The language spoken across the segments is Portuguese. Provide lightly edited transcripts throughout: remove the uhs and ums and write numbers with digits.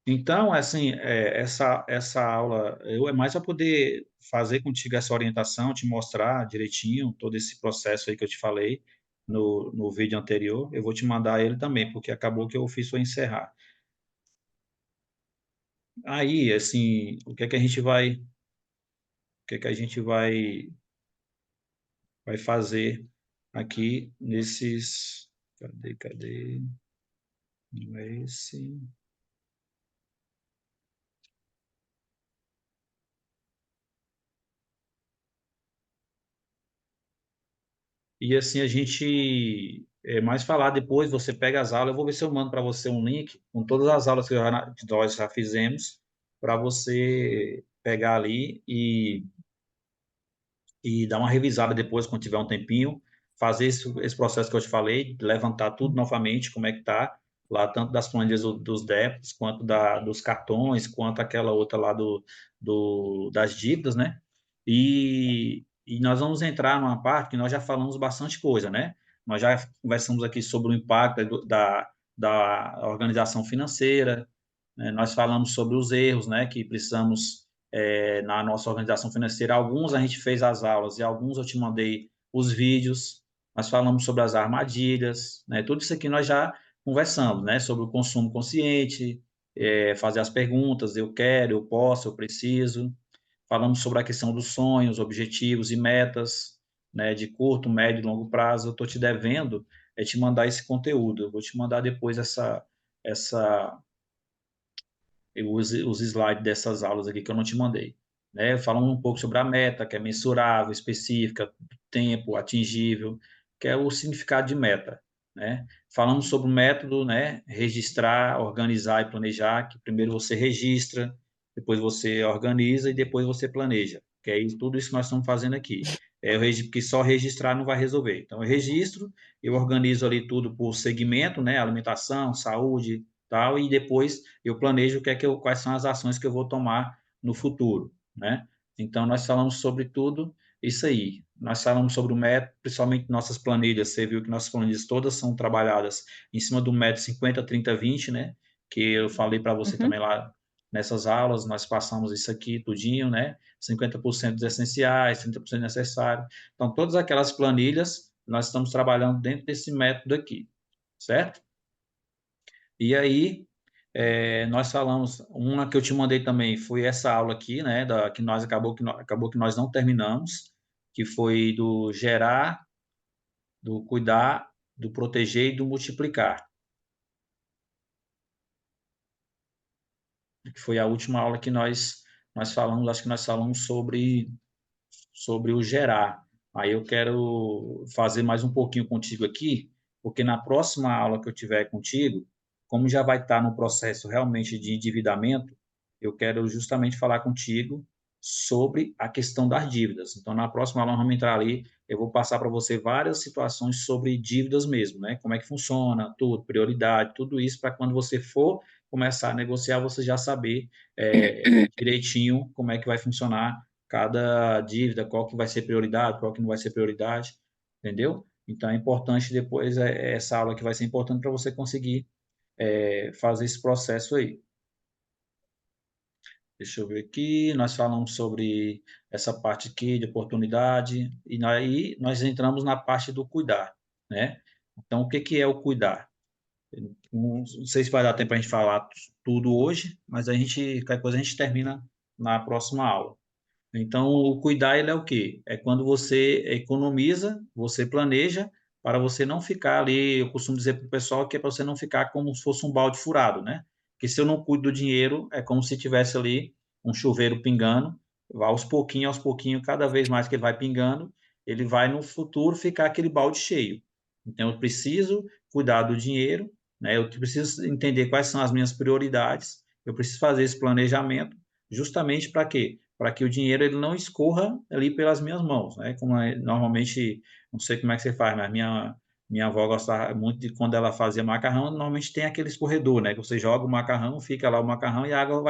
Então, assim, essa aula eu é mais para poder fazer contigo essa orientação, te mostrar direitinho todo esse processo aí que eu te falei no vídeo anterior. Eu vou te mandar ele também, porque acabou que eu fiz foi encerrar. Aí, assim, o que é que a gente vai fazer aqui nesses. Cadê? Não é esse. E assim a gente mais falar depois, você pega as aulas, eu vou ver se eu mando para você um link com todas as aulas que nós já fizemos, para você pegar ali e dar uma revisada depois, quando tiver um tempinho, fazer esse processo que eu te falei, levantar tudo novamente, como é que tá, lá tanto das planilhas dos débitos, quanto dos cartões, quanto aquela outra lá das dívidas, né? E nós vamos entrar numa parte que nós já falamos bastante coisa, né? Nós já conversamos aqui sobre o impacto da organização financeira, né? Nós falamos sobre os erros, né, que precisamos na nossa organização financeira. Alguns a gente fez as aulas e alguns eu te mandei os vídeos. Nós falamos sobre as armadilhas, né? Tudo isso aqui nós já conversamos, né? Sobre o consumo consciente, fazer as perguntas, eu quero, eu posso, eu preciso. Falamos sobre a questão dos sonhos, objetivos e metas, né? De curto, médio e longo prazo. Eu estou te devendo te mandar esse conteúdo. Eu vou te mandar depois essa os slides dessas aulas aqui que eu não te mandei, né? Falando um pouco sobre a meta, que é mensurável, específica, tempo, atingível, que é o significado de meta, né? Falamos sobre o método, né? Registrar, organizar e planejar, que primeiro você registra, depois você organiza e depois você planeja, que é isso, tudo isso que nós estamos fazendo aqui. Porque só registrar não vai resolver. Então, eu registro, eu organizo ali tudo por segmento, né? Alimentação, saúde, tal, e depois eu planejo quais são as ações que eu vou tomar no futuro, né? Então, nós falamos sobre tudo isso aí. Nós falamos sobre o método, principalmente nossas planilhas. Você viu que nossas planilhas todas são trabalhadas em cima do método 50, 30, 20, né? Que eu falei para você também Uhum. lá nessas aulas, nós passamos isso aqui tudinho, né? 50% dos essenciais, 30% necessário. Então, todas aquelas planilhas, nós estamos trabalhando dentro desse método aqui, certo? E aí, nós falamos, uma que eu te mandei também foi essa aula aqui, né, que nós acabou que nós não terminamos, que foi do gerar, do cuidar, do proteger e do multiplicar, que foi a última aula que nós falamos, acho que nós falamos sobre o gerar. Aí eu quero fazer mais um pouquinho contigo aqui, porque na próxima aula que eu tiver contigo, como já vai estar no processo realmente de endividamento, eu quero justamente falar contigo sobre a questão das dívidas. Então, na próxima aula, nós vamos entrar ali, eu vou passar para você várias situações sobre dívidas mesmo, né? Como é que funciona, tudo, prioridade, tudo isso, para quando você for começar a negociar, você já saber direitinho como é que vai funcionar cada dívida, qual que vai ser prioridade, qual que não vai ser prioridade, entendeu? Então é importante depois essa aula que vai ser importante para você conseguir fazer esse processo aí. Deixa eu ver aqui, nós falamos sobre essa parte aqui de oportunidade e aí nós entramos na parte do cuidar, né? Então o que que é o cuidar? Não sei se vai dar tempo para a gente falar tudo hoje, mas qualquer coisa a gente termina na próxima aula. Então, o cuidar, ele é o quê? É quando você economiza, você planeja, para você não ficar ali, eu costumo dizer para o pessoal que é para você não ficar como se fosse um balde furado, né? Porque se eu não cuido do dinheiro, é como se tivesse ali um chuveiro pingando, aos pouquinhos, cada vez mais que ele vai pingando, ele vai no futuro ficar aquele balde cheio. Então, eu preciso cuidar do dinheiro, né? Eu preciso entender quais são as minhas prioridades, eu preciso fazer esse planejamento, justamente para quê? Para que o dinheiro ele não escorra ali pelas minhas mãos, né? Como normalmente, não sei como é que você faz, mas minha avó gostava muito de quando ela fazia macarrão, normalmente tem aquele escorredor, né? Que você joga o macarrão, fica lá o macarrão e a água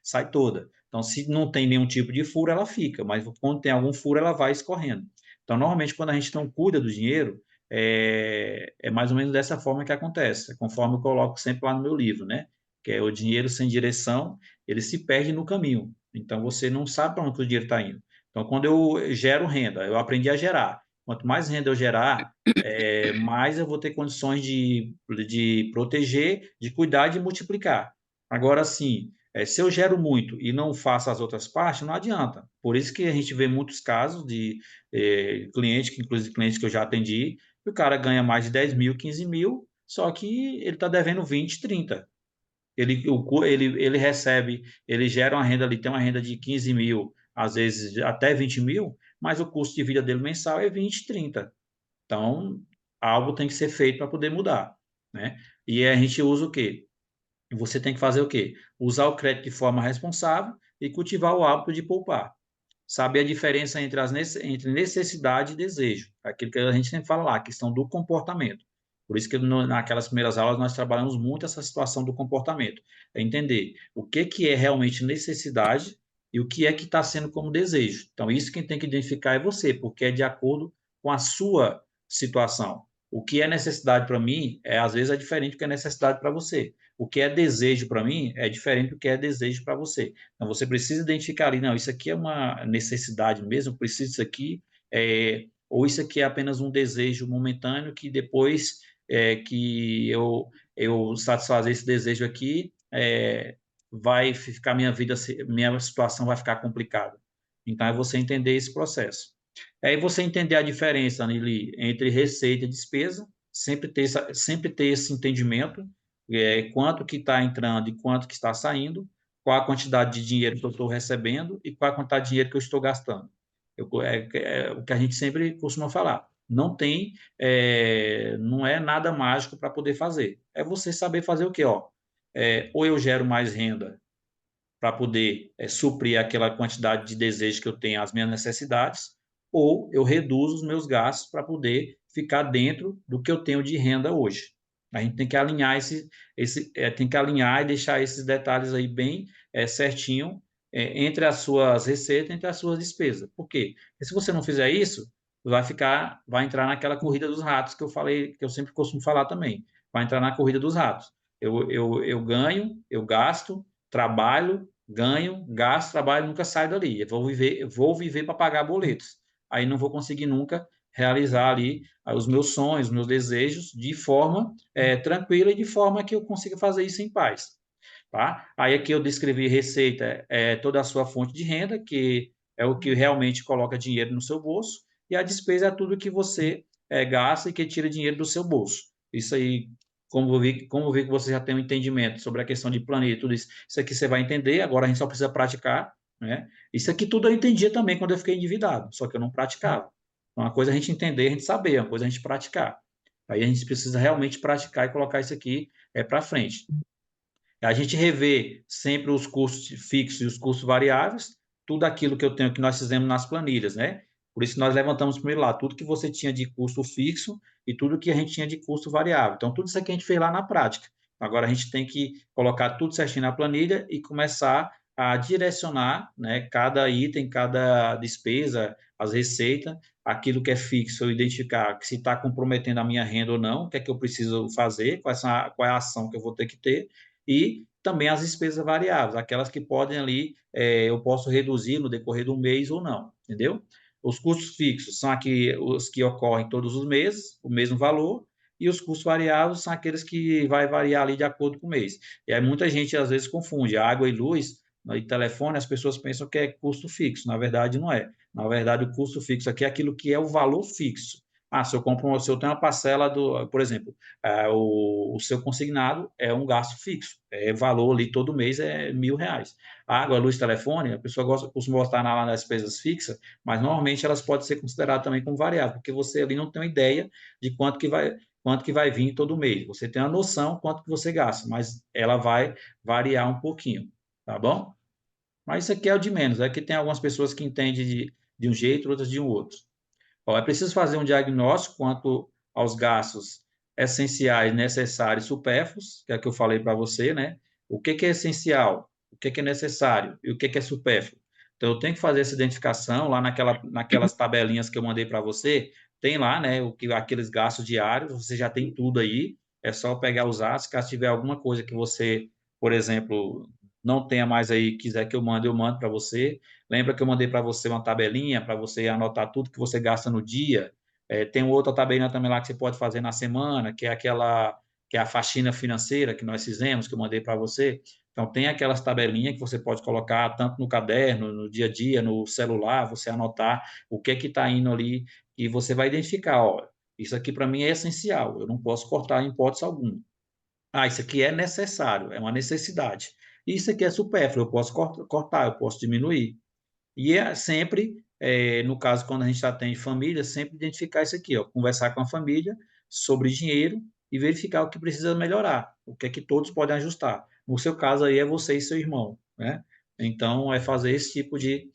sai toda. Então, se não tem nenhum tipo de furo, ela fica, mas quando tem algum furo, ela vai escorrendo. Então, normalmente, quando a gente não cuida do dinheiro, é mais ou menos dessa forma que acontece, conforme eu coloco sempre lá no meu livro, né? que é o dinheiro sem direção, ele se perde no caminho. Então, você não sabe para onde o dinheiro está indo. Então, quando eu gero renda, eu aprendi a gerar. Quanto mais renda eu gerar, mais eu vou ter condições de proteger, de cuidar e de multiplicar. Agora, sim, se eu gero muito e não faço as outras partes, não adianta. Por isso que a gente vê muitos casos de clientes, que inclusive clientes que eu já atendi, que o cara ganha mais de 10 mil, 15 mil, só que ele está devendo 20, 30. Ele recebe, ele gera uma renda ali, tem uma renda de 15 mil, às vezes até 20 mil, mas o custo de vida dele mensal é 20, 30. Então, algo tem que ser feito para poder mudar, né? E a gente usa o quê? Você tem que fazer o quê? Usar o crédito de forma responsável e cultivar o hábito de poupar. Saber a diferença entre necessidade e desejo. Aquilo que a gente sempre fala lá, a questão do comportamento. Por isso que naquelas primeiras aulas nós trabalhamos muito essa situação do comportamento. É entender o que é realmente necessidade e o que é que está sendo como desejo. Então, isso quem tem que identificar é você, porque é de acordo com a sua situação. O que é necessidade para mim, às vezes é diferente do que é necessidade para você. O que é desejo para mim é diferente do que é desejo para você. Então, você precisa identificar ali, não, isso aqui é uma necessidade mesmo, eu preciso disso aqui, ou isso aqui é apenas um desejo momentâneo que depois que eu satisfazer esse desejo aqui, vai ficar minha situação vai ficar complicada. Então, é você entender esse processo. Aí você entender a diferença, Nili, entre receita e despesa, sempre ter esse entendimento, quanto que está entrando e quanto que está saindo, qual a quantidade de dinheiro que eu estou recebendo e qual a quantidade de dinheiro que eu estou gastando. É o que a gente sempre costuma falar. Não é nada mágico para poder fazer. É você saber fazer o quê? Ó, ou eu gero mais renda para poder suprir aquela quantidade de desejos que eu tenho, as minhas necessidades, ou eu reduzo os meus gastos para poder ficar dentro do que eu tenho de renda hoje. A gente tem que alinhar tem que alinhar e deixar esses detalhes aí bem certinho entre as suas receitas, entre as suas despesas. Por quê? Porque se você não fizer isso, vai entrar naquela corrida dos ratos que eu falei, que eu sempre costumo falar também. Vai entrar na corrida dos ratos. Eu ganho, eu gasto, trabalho, ganho, gasto, trabalho, nunca saio dali. Eu vou viver para pagar boletos. Aí não vou conseguir nunca realizar ali os meus sonhos, os meus desejos de forma tranquila e de forma que eu consiga fazer isso em paz. Tá? Aí aqui eu descrevi receita, toda a sua fonte de renda, que é o que realmente coloca dinheiro no seu bolso, e a despesa é tudo que você gasta e que tira dinheiro do seu bolso. Isso aí, como eu vi que você já tem um entendimento sobre a questão de planilha, tudo isso, isso aqui você vai entender, agora a gente só precisa praticar, né? Isso aqui tudo eu entendia também quando eu fiquei endividado, só que eu não praticava. Então, uma coisa é a gente entender, a gente saber, uma coisa é a gente praticar. Aí a gente precisa realmente praticar e colocar isso aqui para frente. A gente revê sempre os custos fixos e os custos variáveis, tudo aquilo que eu tenho que nós fizemos nas planilhas, né? Por isso nós levantamos primeiro lá tudo que você tinha de custo fixo e tudo que a gente tinha de custo variável. Então, tudo isso aqui a gente fez lá na prática. Agora a gente tem que colocar tudo certinho na planilha e começar a direcionar, né, cada item, cada despesa, as receitas, aquilo que é fixo, eu identificar se está comprometendo a minha renda ou não, o que é que eu preciso fazer, qual é a ação que eu vou ter que ter, e também as despesas variáveis, aquelas que podem ali, eu posso reduzir no decorrer do mês ou não, entendeu? Os custos fixos são os que ocorrem todos os meses, o mesmo valor, e os custos variáveis são aqueles que vai variar ali de acordo com o mês. E aí muita gente às vezes confunde água e luz, e telefone, as pessoas pensam que é custo fixo, na verdade não é. Na verdade, o custo fixo aqui é aquilo que é o valor fixo. Se eu tenho uma parcela por exemplo, o seu consignado é um gasto fixo, valor ali todo mês é R$ 1.000. Água, luz, telefone, a pessoa costuma botar nas despesas fixas, mas normalmente elas podem ser consideradas também como variável, porque você ali não tem uma ideia de quanto que vai vir todo mês. Você tem uma noção quanto que você gasta, mas ela vai variar um pouquinho, tá bom? Mas isso aqui é o de menos, é que tem algumas pessoas que entendem de um jeito, outras de um outro. Ó, é preciso fazer um diagnóstico quanto aos gastos essenciais, necessários, supérfluos, que é o que eu falei para você, né? O que é essencial, o que é necessário e o que é supérfluo. Então, eu tenho que fazer essa identificação lá naquelas tabelinhas que eu mandei para você, tem lá, né, aqueles gastos diários, você já tem tudo aí, é só pegar os atos, caso tiver alguma coisa que você por exemplo, não tenha mais aí, quiser que eu mando para você. Lembra que eu mandei para você uma tabelinha para você anotar tudo que você gasta no dia? Tem outra tabelinha também lá que você pode fazer na semana, que é aquela que é a faxina financeira que nós fizemos, que eu mandei para você. Então, tem aquelas tabelinhas que você pode colocar tanto no caderno, no dia a dia, no celular, você anotar o que está indo ali e você vai identificar, ó, isso aqui para mim é essencial, eu não posso cortar em hipótese alguma. Ah, isso aqui é necessário, é uma necessidade. Isso aqui é supérfluo, eu posso cortar, eu posso diminuir. E é sempre, no caso, quando a gente já tem família, sempre identificar isso aqui, ó, conversar com a família sobre dinheiro e verificar o que precisa melhorar, o que é que todos podem ajustar. No seu caso aí é você e seu irmão, né? Então, é fazer esse tipo de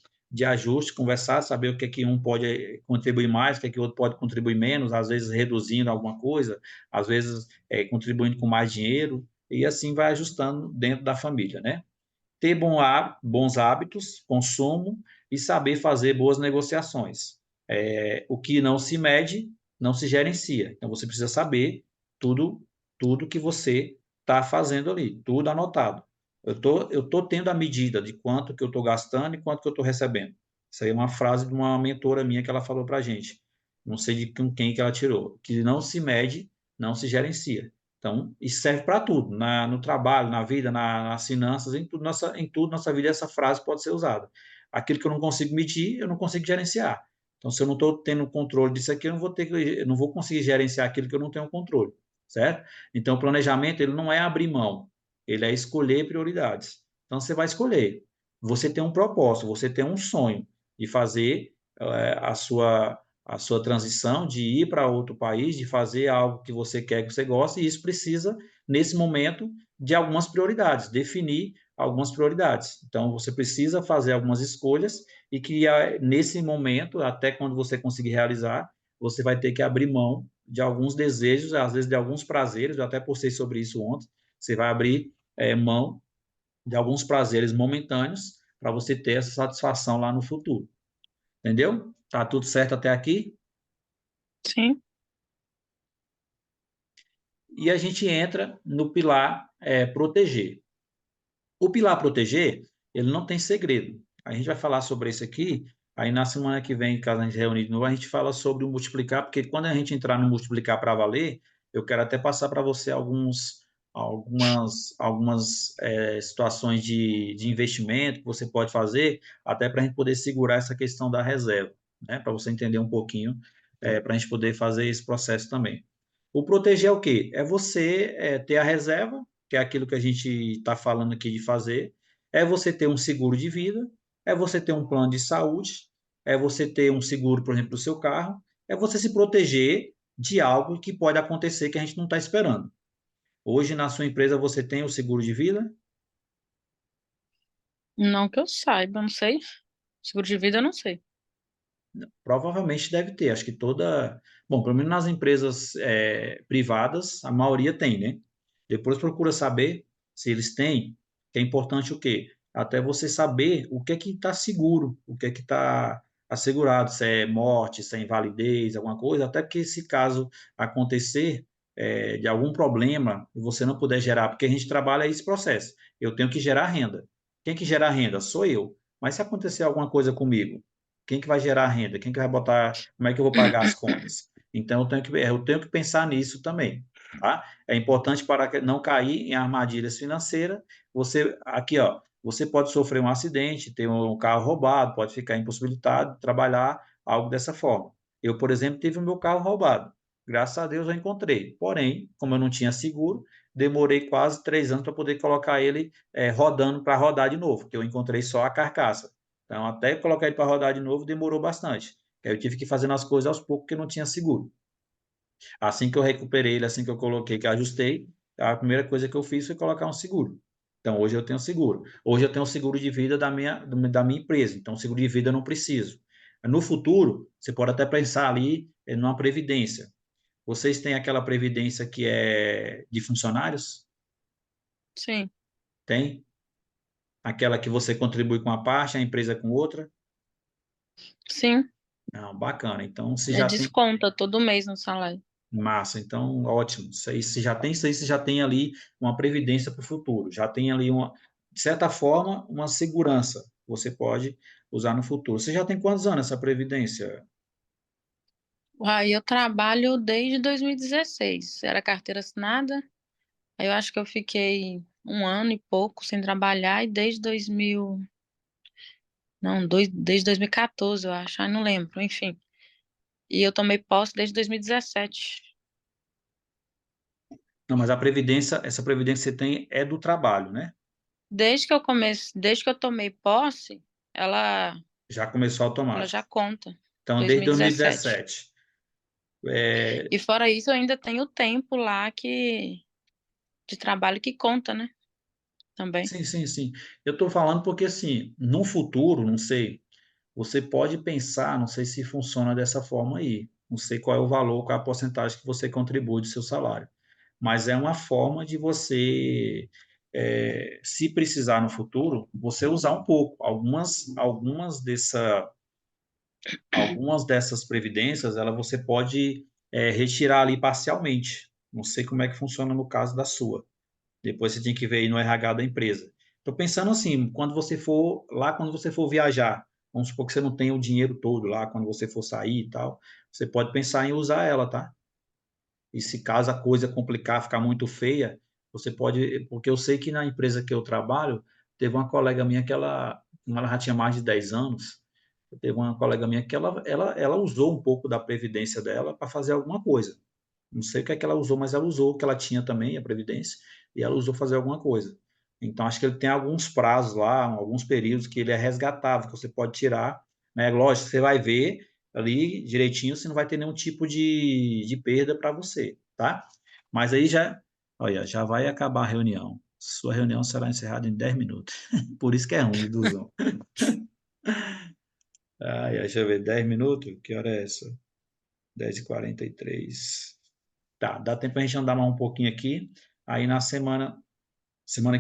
ajuste, conversar, saber o que é que um pode contribuir mais, o que é que o outro pode contribuir menos, às vezes reduzindo alguma coisa, às vezes contribuindo com mais dinheiro, e assim vai ajustando dentro da família, né? Ter bons hábitos, consumo e saber fazer boas negociações. O que não se mede, não se gerencia. Então, você precisa saber tudo, tudo que você está fazendo ali, tudo anotado. Eu tô tendo a medida de quanto que eu estou gastando e quanto que eu estou recebendo. Isso aí é uma frase de uma mentora minha que ela falou para a gente. Não sei de com quem que ela tirou. Que não se mede, não se gerencia. Então, isso serve para tudo, no trabalho, na vida, nas finanças, em tudo nossa vida essa frase pode ser usada. Aquilo que eu não consigo medir, eu não consigo gerenciar. Então, se eu não estou tendo controle disso aqui, eu não vou conseguir gerenciar aquilo que eu não tenho controle, certo? Então, o planejamento, ele não é abrir mão, ele é escolher prioridades. Então, você vai escolher. Você tem um propósito, você tem um sonho de fazer a sua transição, de ir para outro país, de fazer algo que você quer, que você gosta, e isso precisa, nesse momento, de algumas prioridades, definir algumas prioridades. Então, você precisa fazer algumas escolhas e que, nesse momento, até quando você conseguir realizar, você vai ter que abrir mão de alguns desejos, às vezes de alguns prazeres, eu até postei sobre isso ontem, você vai abrir mão de alguns prazeres momentâneos para você ter essa satisfação lá no futuro. Entendeu? Tá tudo certo até aqui? Sim. E a gente entra no pilar proteger. O pilar proteger, ele não tem segredo. A gente vai falar sobre isso aqui, aí na semana que vem, caso a gente reunir de novo, a gente fala sobre o multiplicar, porque quando a gente entrar no multiplicar para valer, eu quero até passar para você algumas situações de investimento que você pode fazer, até para a gente poder segurar essa questão da reserva, né? Para você entender um pouquinho, para a gente poder fazer esse processo também. O proteger é o quê? É você ter a reserva, que é aquilo que a gente está falando aqui de fazer, é você ter um seguro de vida, é você ter um plano de saúde, é você ter um seguro, por exemplo, do seu carro, é você se proteger de algo que pode acontecer que a gente não está esperando. Hoje, na sua empresa, você tem o seguro de vida? Não que eu saiba, não sei. Seguro de vida, eu não sei. Provavelmente deve ter. Acho que toda. Bom, pelo menos nas empresas privadas, a maioria tem, né? Depois procura saber se eles têm, que é importante o quê? Até você saber o que está seguro, o que está assegurado, se é morte, se é invalidez, alguma coisa, até que se caso acontecer de algum problema e você não puder gerar, porque a gente trabalha esse processo. Eu tenho que gerar renda. Quem que gera renda? Sou eu. Mas se acontecer alguma coisa comigo, quem que vai gerar renda? Quem que vai botar? Como é que eu vou pagar as contas? Então eu tenho que pensar nisso também, tá? É importante para não cair em armadilhas financeiras. Você aqui, ó, você pode sofrer um acidente, ter um carro roubado, pode ficar impossibilitado de trabalhar algo dessa forma. Eu, por exemplo, tive o meu carro roubado. Graças a Deus eu encontrei. Porém, como eu não tinha seguro, demorei quase 3 anos para poder colocar ele rodando para rodar de novo, porque eu encontrei só a carcaça. Então, até colocar ele para rodar de novo demorou bastante. Aí eu tive que ir fazendo as coisas aos poucos, porque não tinha seguro. Assim que eu recuperei ele, assim que eu coloquei, que eu ajustei, a primeira coisa que eu fiz foi colocar um seguro. Então, hoje eu tenho seguro. Hoje eu tenho o seguro de vida da minha empresa. Então, seguro de vida eu não preciso. No futuro, você pode até pensar ali numa previdência. Vocês têm aquela previdência que é de funcionários? Sim. Tem? Aquela que você contribui com uma parte, a empresa com outra? Sim. Não, bacana. Então, se É já tem. desconta todo mês no salário. Massa, então ótimo. Isso aí você já tem ali uma previdência para o futuro, já tem ali uma, de certa forma, uma segurança que você pode usar no futuro. Você já tem quantos anos essa previdência? Aí eu trabalho desde 2016. Era carteira assinada. Aí eu acho que eu fiquei um ano e pouco sem trabalhar e desde 2000, não, desde 2014, eu acho. Ai, não lembro, enfim. E eu tomei posse desde 2017. Não, mas a previdência, essa previdência que você tem é do trabalho, né? Desde que eu tomei posse, ela, Já começou ela já automático. conta. Então, desde 2017. 2017. É, E fora isso, eu ainda tenho o tempo lá de trabalho que conta, né? Também. sim, sim, sim. Eu estou falando porque, assim, no futuro, não sei, você pode pensar, não sei se funciona dessa forma aí. Não sei qual é o valor, qual é a porcentagem que você contribui do seu salário. Mas é uma forma de você, se precisar no futuro, você usar um pouco. Algumas dessas previdências, você pode retirar ali parcialmente. Não sei como é que funciona no caso da sua. Depois você tem que ver aí no RH da empresa. Estou pensando assim, quando você for viajar, vamos supor que você não tenha o dinheiro todo lá, quando você for sair e tal, você pode pensar em usar ela, tá? E se caso a coisa complicar, ficar muito feia, você pode, porque eu sei que na empresa que eu trabalho, teve uma colega minha que como ela já tinha mais de 10 anos, teve uma colega minha que ela usou um pouco da previdência dela para fazer alguma coisa. Não sei o que é que ela usou, mas ela usou o que ela tinha também, a previdência, e ela usou fazer alguma coisa. Então, acho que ele tem alguns prazos lá, alguns períodos que ele é resgatável, que você pode tirar, né? Lógico, você vai ver ali direitinho se não vai ter nenhum tipo de perda para você, tá? Mas aí já, olha, já vai acabar a reunião. Sua reunião será encerrada em 10 minutos. Por isso que é ruim do Zoom. Ai, deixa eu ver, 10 minutos? Que hora é essa? 10h43. Tá, dá tempo a gente andar mais um pouquinho aqui. Aí na semana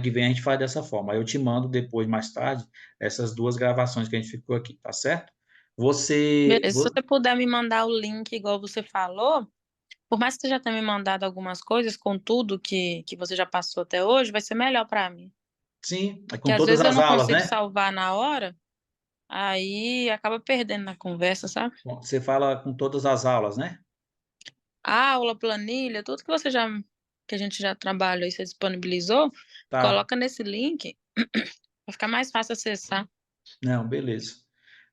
que vem a gente faz dessa forma. Aí eu te mando depois, mais tarde, essas duas gravações que a gente ficou aqui, tá certo? Você, Beleza, se vo- você puder me mandar o link igual você falou, por mais que você já tenha me mandado algumas coisas, com tudo que você já passou até hoje, vai ser melhor pra mim. sim, é Que com às todas vezes eu as não aulas, consigo né? salvar na hora, aí acaba perdendo na conversa, sabe? Bom, você fala com todas as aulas, né? Aula, planilha, tudo que a gente já trabalhou e você disponibilizou, Tá. coloca nesse link pra ficar mais fácil acessar. Não, beleza.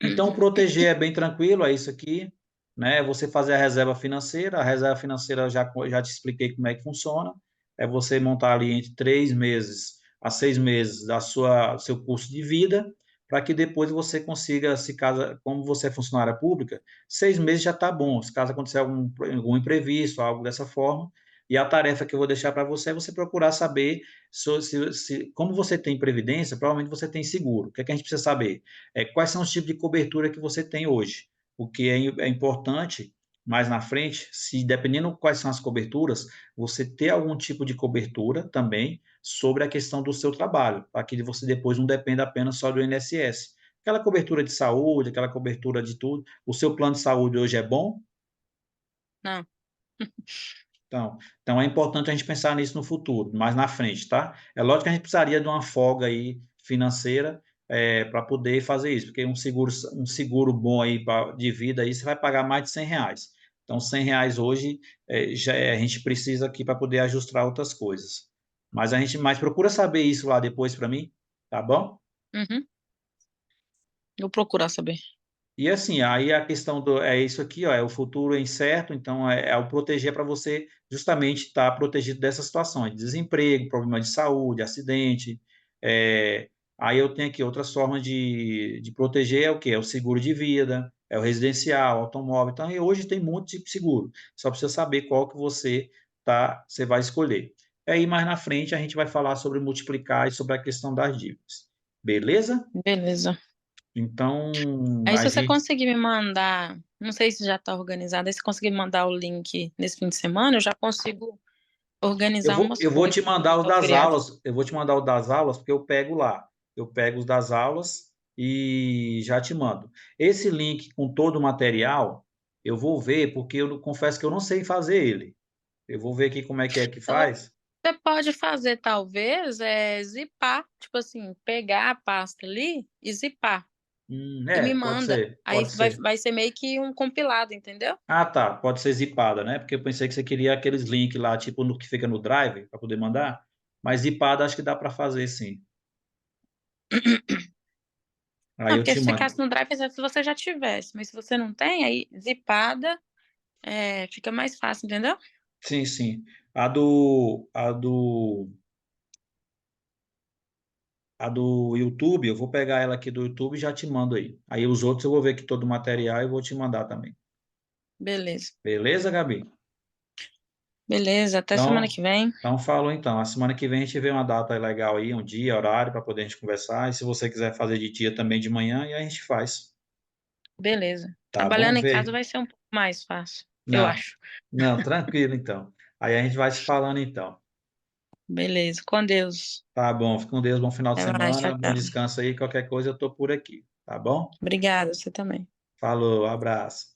Então, proteger é bem tranquilo, é isso aqui, né? Você fazer a reserva financeira já te expliquei como é que funciona. É você montar ali entre 3 meses a 6 meses seu custo de vida, para que depois você consiga, se caso, como você é funcionária pública, 6 meses já está bom. Se caso acontecer algum imprevisto, algo dessa forma, e a tarefa que eu vou deixar para você é você procurar saber como você tem previdência, provavelmente você tem seguro. O que é que a gente precisa saber? Quais são os tipos de cobertura que você tem hoje. O que é importante mais na frente, se dependendo quais são as coberturas, você ter algum tipo de cobertura também sobre a questão do seu trabalho, para que você depois não dependa apenas só do INSS. Aquela cobertura de saúde, aquela cobertura de tudo. O seu plano de saúde hoje é bom? Não. Então é importante a gente pensar nisso no futuro, mais na frente, tá? É lógico que a gente precisaria de uma folga aí financeira para poder fazer isso, porque um seguro bom aí de vida aí você vai pagar mais de R$ 100. Então R$ 100 hoje a gente precisa aqui para poder ajustar outras coisas. Mas procura saber isso lá depois para mim, tá bom? Uhum. Vou procurar saber. E assim, aí a questão é isso aqui, ó, é o futuro incerto, então é o proteger para você justamente estar protegido dessas situações, desemprego, problema de saúde, acidente. é, Aí eu tenho aqui outras formas de proteger, é o quê? É o seguro de vida, é o residencial, automóvel. Então, e hoje tem muito tipo de seguro, só precisa saber qual que você vai escolher. E aí mais na frente a gente vai falar sobre multiplicar e sobre a questão das dívidas. Beleza? Beleza. Então, Aí, a se você gente conseguir me mandar, não sei se já está organizado, aí se conseguir me mandar o link nesse fim de semana, eu já consigo Eu organizar vou, umas eu vou coisas te mandar o até o das feriado. aulas, eu vou te mandar o das aulas, porque eu pego lá. Eu pego os das aulas e já te mando. Esse link com todo o material, eu vou ver, porque eu confesso que eu não sei fazer ele. Eu vou ver aqui como é que Então, faz. você pode fazer, talvez, zipar, tipo assim, pegar a pasta ali e zipar. E me Pode manda. ser, Aí pode ser. vai ser meio que um compilado, entendeu? Ah, tá, pode ser zipada, né? Porque eu pensei que você queria aqueles links lá, tipo no que fica no Drive, para poder mandar. Mas zipada acho que dá para fazer sim. Aí Não, eu porque te se mando. ficasse no Drive, se você já tivesse. Mas se você não tem, aí zipada, fica mais fácil, entendeu? Sim, sim. A do YouTube, eu vou pegar ela aqui do YouTube e já te mando aí. Aí os outros eu vou ver aqui todo o material e vou te mandar também. Beleza. Beleza, Gabi? Beleza, até semana Então, que vem. então falou então. A semana que vem a gente vê uma data legal aí, um dia, horário, para poder a gente conversar. E se você quiser fazer de dia também de manhã, e a gente faz. Beleza. Tá bom? Trabalhando em casa Vê. vai ser um pouco mais fácil, eu Não, acho. não, tranquilo então. Aí a gente vai se falando então. Beleza, com Deus. Tá bom, fica com Deus, bom final de Até mais, tchau, semana, bom tchau. descanso aí. Qualquer coisa eu tô por aqui, tá bom? Obrigada, você também. Falou, abraço.